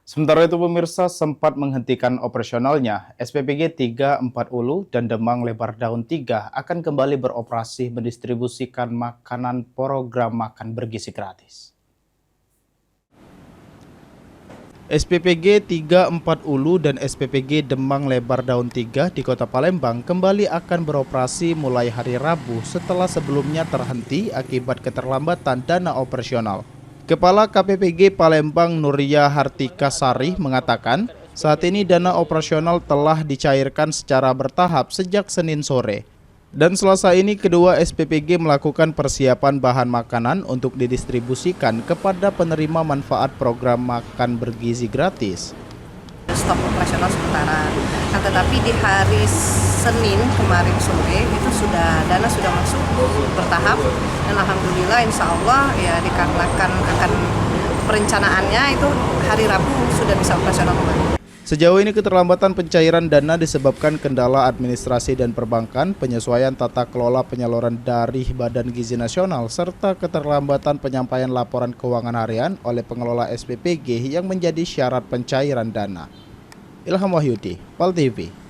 Sementara itu pemirsa sempat menghentikan operasionalnya, SPPG 34 Ulu dan Demang Lebar Daun 3 akan kembali beroperasi mendistribusikan makanan program makan bergizi gratis. SPPG 34 Ulu dan SPPG Demang Lebar Daun 3 di Kota Palembang kembali akan beroperasi mulai hari Rabu setelah sebelumnya terhenti akibat keterlambatan dana operasional. Kepala KPPG Palembang Nuria Hartika Sari mengatakan, saat ini dana operasional telah dicairkan secara bertahap sejak Senin sore. Dan Selasa ini kedua SPPG melakukan persiapan bahan makanan untuk didistribusikan kepada penerima manfaat program makan bergizi gratis. Stop operasional sementara. Nah, tetapi di hari Senin kemarin sore itu dana sudah masuk bertahap dan alhamdulillah insya Allah ya dikarenakan akan perencanaannya itu hari Rabu sudah bisa operasional kembali. Sejauh ini keterlambatan pencairan dana disebabkan kendala administrasi dan perbankan, penyesuaian tata kelola penyaluran dari Badan Gizi Nasional, serta keterlambatan penyampaian laporan keuangan harian oleh pengelola SPPG yang menjadi syarat pencairan dana. Ilham Wahyudi, PAL TV.